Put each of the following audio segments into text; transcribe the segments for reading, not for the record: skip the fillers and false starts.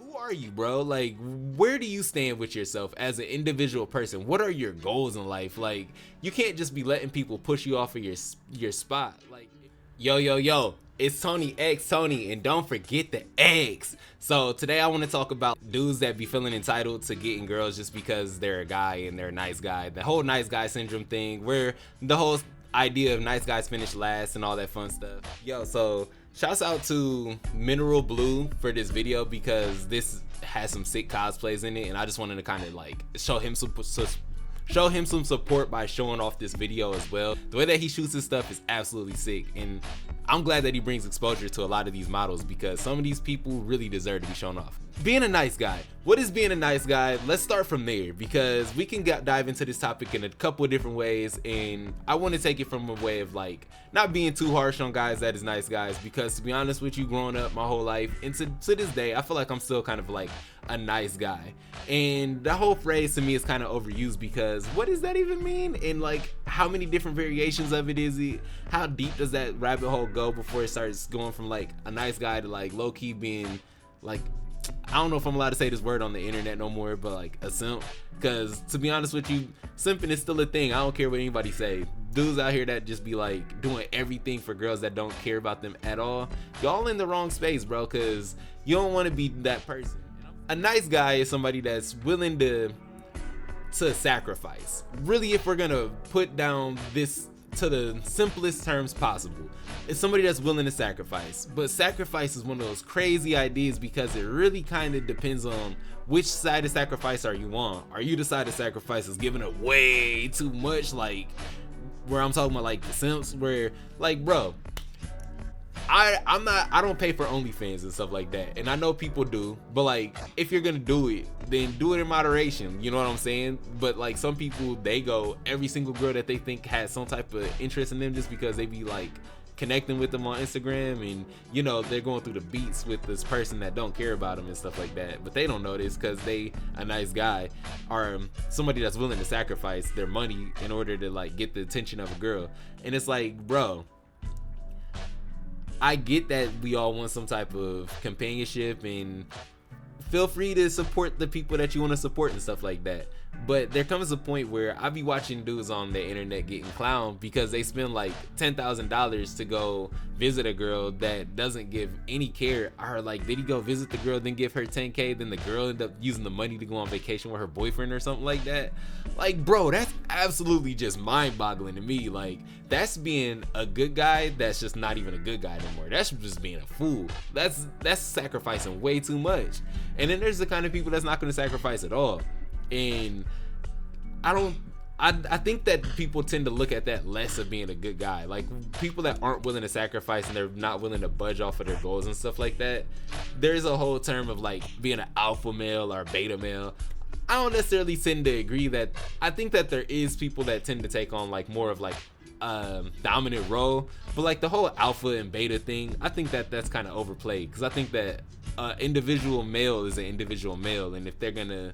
Who are you, bro? Like, where do you stand with yourself as an individual person? What are your goals in life? Like, you can't just be letting people push you off of your spot. Like, yo, it's TonyXTony, and don't forget the eggs. So today I want to talk about dudes that be feeling entitled to getting girls just because they're a guy and they're a nice guy. The whole nice guy syndrome thing, where the whole idea of nice guys finish last and all that fun stuff. Yo, so shouts out to Mineral Blue for this video because this has some sick cosplays in it, and I just wanted to kind of like show him some support by showing off this video as well. The way that he shoots his stuff is absolutely sick, and I'm glad that he brings exposure to a lot of these models because some of these people really deserve to be shown off. Being a nice guy. What is being a nice guy? Let's start from there because we can dive into this topic in a couple of different ways, and I want to take it from a way of like not being too harsh on guys that is nice guys, because to be honest with you, growing up my whole life and to this day, I feel like I'm still kind of like a nice guy, and the whole phrase to me is kind of overused because what does that even mean, and like how many different variations of it is it? How deep does that rabbit hole go before it starts going from like a nice guy to like low-key being like, I don't know if I'm allowed to say this word on the internet no more, but like a simp? Because to be honest with you, simping is still a thing. I don't care what anybody say. Dudes out here that just be like doing everything for girls that don't care about them at all, y'all in the wrong space, bro, because you don't want to be that person. A nice guy is somebody that's willing to sacrifice. Really, if we're gonna put down this to the simplest terms possible, it's somebody that's willing to sacrifice. But sacrifice is one of those crazy ideas because it really kind of depends on which side of sacrifice are you on. Are you the side of sacrifice is giving it way too much, like where I'm talking about like the simps, where like, bro, I don't pay for OnlyFans and stuff like that, and I know people do, but like if you're gonna do it, then do it in moderation, you know what I'm saying? But like some people, they go every single girl that they think has some type of interest in them just because they be like connecting with them on Instagram, and you know they're going through the beats with this person that don't care about them and stuff like that, but they don't know this because they a nice guy or somebody that's willing to sacrifice their money in order to like get the attention of a girl. And it's like, bro, I get that we all want some type of companionship, and feel free to support the people that you want to support and stuff like that. But there comes a point where I be watching dudes on the internet getting clowned because they spend like $10,000 to go visit a girl that doesn't give any care. Or like, did he go visit the girl, then give her 10K, then the girl end up using the money to go on vacation with her boyfriend or something like that? Like, bro, that's absolutely just mind-boggling to me. Like, that's being a good guy that's just not even a good guy anymore. That's just being a fool. That's sacrificing way too much. And then there's the kind of people that's not going to sacrifice at all. And I think that people tend to look at that less of being a good guy. Like people that aren't willing to sacrifice and they're not willing to budge off of their goals and stuff like that. There's a whole term of like being an alpha male or beta male. I don't necessarily tend to agree that. I think that there is people that tend to take on like more of like dominant role, but like the whole alpha and beta thing, I think that that's kind of overplayed, because I think that individual male is an individual male, and if they're gonna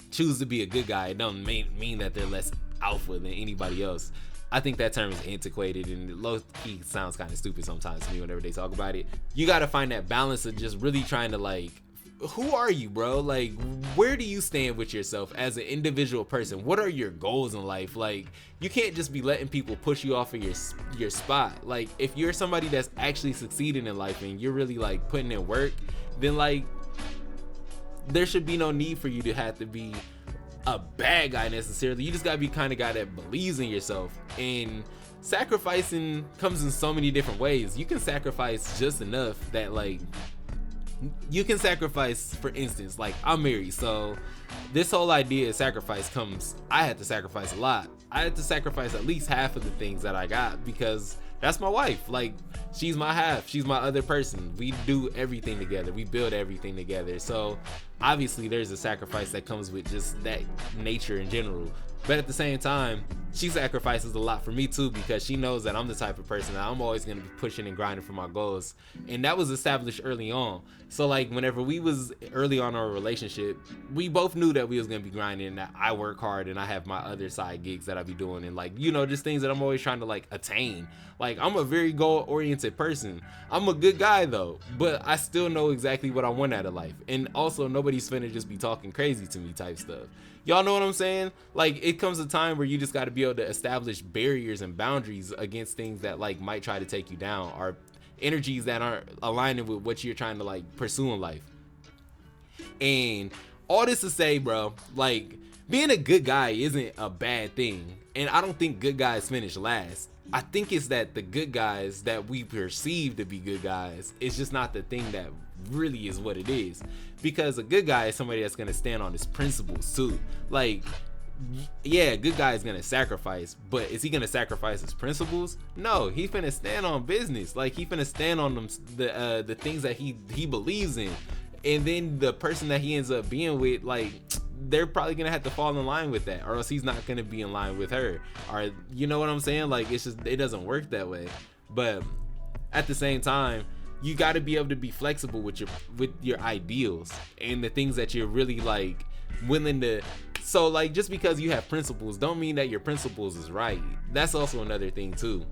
choose to be a good guy, it don't mean that they're less alpha than anybody else. I think that term is antiquated and low-key sounds kind of stupid sometimes to me whenever they talk about it. You got to find that balance of just really trying to like, who are you, bro? Like, where do you stand with yourself as an individual person? What are your goals in life? Like, you can't just be letting people push you off of your spot. Like, if you're somebody that's actually succeeding in life and you're really like putting in work, then like there should be no need for you to have to be a bad guy necessarily. You just gotta be kind of guy that believes in yourself. And sacrificing comes in so many different ways. You can sacrifice just enough that like you can sacrifice, for instance, like I'm married, so this whole idea of sacrifice comes, I had to sacrifice a lot. I had to sacrifice at least half of the things that I got because that's my wife. Like, she's my half, she's my other person. We do everything together, we build everything together. So obviously there's a sacrifice that comes with just that nature in general. But at the same time, she sacrifices a lot for me too, because she knows that I'm the type of person that I'm always going to be pushing and grinding for my goals. And that was established early on. So like whenever we was early on our relationship, we both knew that we was going to be grinding, and that I work hard and I have my other side gigs that I be doing, and like, you know, just things that I'm always trying to like attain. Like, I'm a very goal oriented person. I'm a good guy though, but I still know exactly what I want out of life. And also, nobody's finna just be talking crazy to me type stuff. Y'all know what I'm saying? Like, it comes a time where you just got to be able to establish barriers and boundaries against things that like might try to take you down, or energies that aren't aligning with what you're trying to like pursue in life. And all this to say, bro, like, being a good guy isn't a bad thing. And I don't think good guys finish last. I think it's that the good guys that we perceive to be good guys, it's just not the thing that really is what it is. Because a good guy is somebody that's gonna stand on his principles too. Like, yeah, a good guy is gonna sacrifice, but is he gonna sacrifice his principles? No, he's finna stand on business. Like, he finna stand on them, the things that he believes in. And then the person that he ends up being with, like, they're probably gonna have to fall in line with that, or else he's not gonna be in line with her. Or, you know what I'm saying? Like, it's just, it doesn't work that way. But at the same time, you got to be able to be flexible with your ideals and the things that you're really like willing to. So like, just because you have principles don't mean that your principles is right. That's also another thing too.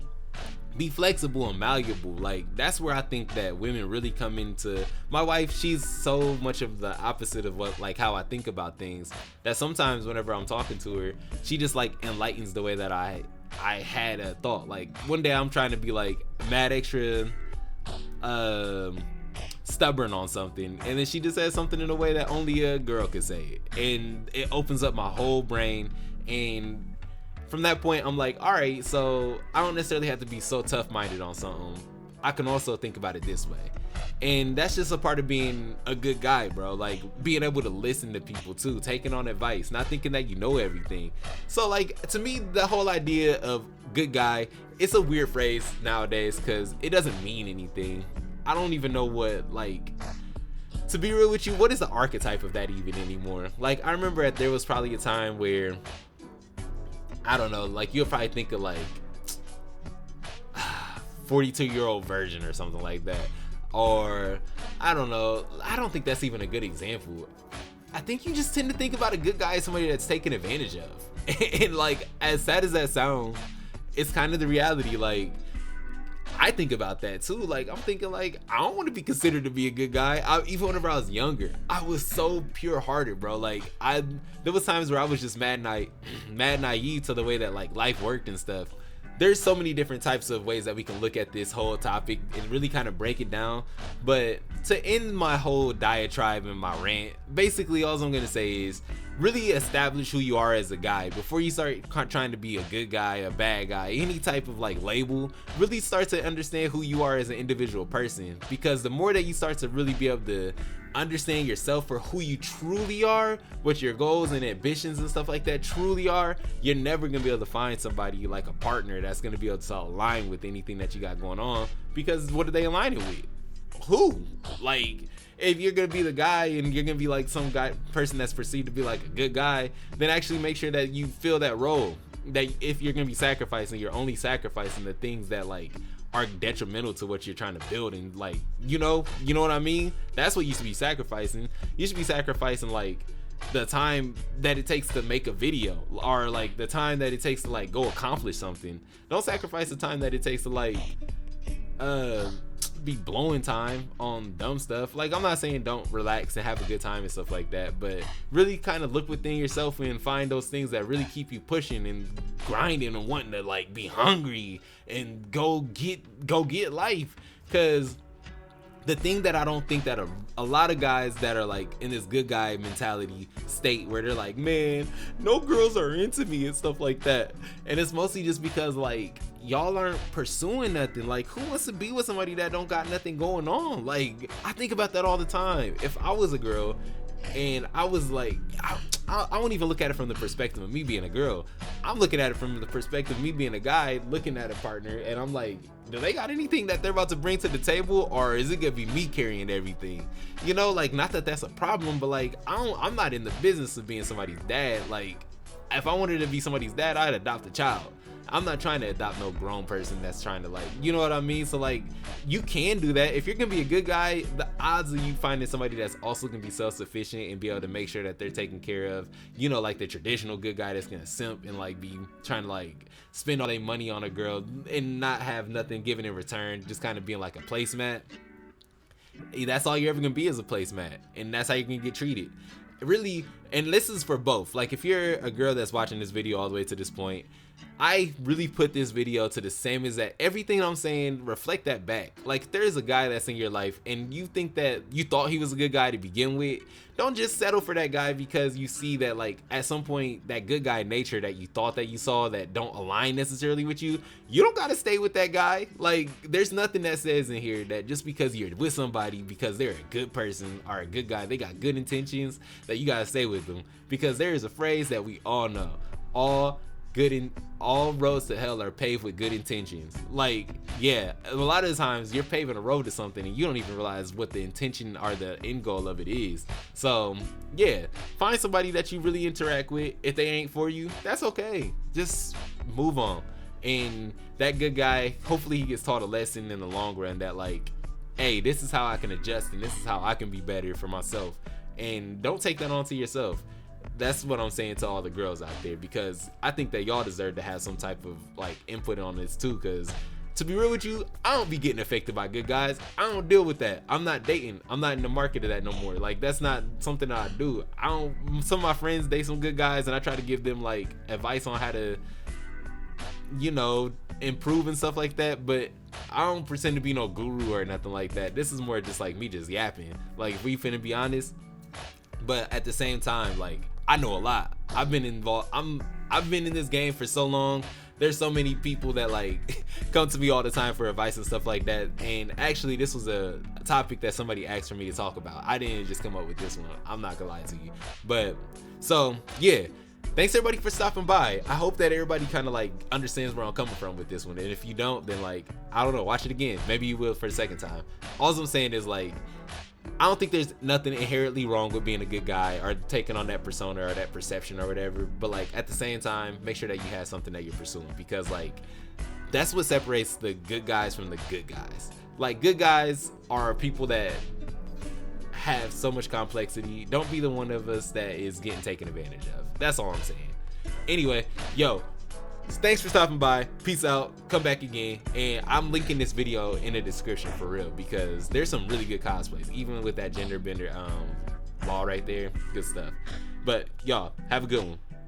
Be flexible and malleable. Like, that's where I think that women really come into. My wife, she's so much of the opposite of what, like, how I think about things, that sometimes whenever I'm talking to her, she just like enlightens the way that I had a thought. Like, one day I'm trying to be like mad extra stubborn on something, and then she just says something in a way that only a girl could say it, and it opens up my whole brain. And from that point, I'm like, all right, so I don't necessarily have to be so tough-minded on something. I can also think about it this way. And that's just a part of being a good guy, bro. Like, being able to listen to people too, taking on advice, not thinking that you know everything. So like, to me, the whole idea of good guy, it's a weird phrase nowadays because it doesn't mean anything. I don't even know what, like, to be real with you, what is the archetype of that even anymore? Like, I remember there was probably a time where, I don't know, like, you'll probably think of like 42-year-old virgin or something like that. Or, I don't know, I don't think that's even a good example. I think you just tend to think about a good guy as somebody that's taken advantage of. And like, as sad as that sounds, it's kind of the reality. Like, I think about that too. Like, I'm thinking like, I don't want to be considered to be a good guy. Even whenever I was younger, I was so pure hearted, bro. Like, there was times where I was just mad naive to the way that like life worked and stuff. There's so many different types of ways that we can look at this whole topic and really kind of break it down. But to end my whole diatribe and my rant, basically all I'm gonna say is really establish who you are as a guy before you start trying to be a good guy, a bad guy, any type of like label. Really start to understand who you are as an individual person, because the more that you start to really be able to understand yourself for who you truly are, what your goals and ambitions and stuff like that truly are, you're never gonna be able to find somebody like a partner that's gonna be able to align with anything that you got going on. Because what are they aligning with? Who? Like, if you're gonna be the guy and you're gonna be like some person that's perceived to be like a good guy, then actually make sure that you fill that role. That if you're gonna be sacrificing, you're only sacrificing the things that like are detrimental to what you're trying to build. And like, you know what I mean? That's what you should be sacrificing. You should be sacrificing like the time that it takes to make a video, or like the time that it takes to like go accomplish something. Don't sacrifice the time that it takes to like be blowing time on dumb stuff. Like, I'm not saying don't relax and have a good time and stuff like that, but really kind of look within yourself and find those things that really keep you pushing and grinding and wanting to like be hungry and go get life. Because the thing that I don't think that a lot of guys that are like in this good guy mentality state where they're like, man, no girls are into me and stuff like that, and it's mostly just because like y'all aren't pursuing nothing. Like, who wants to be with somebody that don't got nothing going on? Like, I think about that all the time. If I was a girl and I was like, I won't even look at it from the perspective of me being a girl. I'm looking at it from the perspective of me being a guy looking at a partner, and I'm like, do they got anything that they're about to bring to the table, or is it gonna be me carrying everything? Like, not that that's a problem, but like, I'm not in the business of being somebody's dad. Like, if I wanted to be somebody's dad, I'd adopt a child. I'm not trying to adopt no grown person that's trying to, like, you know what I mean? So like, you can do that. If you're gonna be a good guy, the odds of you finding somebody that's also gonna be self-sufficient and be able to make sure that they're taken care of, you know, like the traditional good guy that's gonna simp and like be trying to like spend all their money on a girl and not have nothing given in return, just kind of being like a placemat. That's all you're ever gonna be, is a placemat, and that's how you're gonna get treated, really. And this is for both. Like, if you're a girl that's watching this video all the way to this point, I really put this video to the same as that. Everything I'm saying, reflect that back. Like, if there's a guy that's in your life and you think that you thought he was a good guy to begin with, don't just settle for that guy because you see that, like, at some point that good guy nature that you thought that you saw that don't align necessarily with you. You don't gotta stay with that guy. Like, there's nothing that says in here that just because you're with somebody because they're a good person or a good guy, they got good intentions, that you gotta stay with them. Because there is a phrase that we all know: all roads to hell are paved with good intentions. Like, yeah, a lot of the times you're paving a road to something and you don't even realize what the intention or the end goal of it is. So yeah, find somebody that you really interact with. If they ain't for you, that's okay, just move on. And that good guy, hopefully he gets taught a lesson in the long run that, like, hey, this is how I can adjust and this is how I can be better for myself. And don't take that onto yourself. That's what I'm saying to all the girls out there, because I think that y'all deserve to have some type of like input on this too. Because to be real with you, I don't be getting affected by good guys. I don't deal with that. I'm not dating. I'm not in the market of that no more. Like, that's not something I do. Some of my friends date some good guys and I try to give them like advice on how to, you know, improve and stuff like that, but I don't pretend to be no guru or nothing like that. This is more just like me just yapping, like, if we finna be honest. But at the same time, like, I know a lot. I've been involved. I've been in this game for so long. There's so many people that like come to me all the time for advice and stuff like that. And actually, this was a topic that somebody asked for me to talk about. I didn't just come up with this one. I'm not gonna lie to you. But so yeah, thanks everybody for stopping by. I hope that everybody kind of like understands where I'm coming from with this one. And if you don't, then like, I don't know, watch it again. Maybe you will for the second time. All I'm saying is, like, I don't think there's nothing inherently wrong with being a good guy or taking on that persona or that perception or whatever, but like, at the same time, make sure that you have something that you're pursuing, because like, that's what separates the good guys from the good guys. Like, good guys are people that have so much complexity. Don't be the one of us that is getting taken advantage of. That's all I'm saying. Anyway, yo, thanks for stopping by. Peace out. Come back again. And I'm linking this video in the description for real, because there's some really good cosplays, even with that gender bender wall right there. Good stuff. But y'all, have a good one.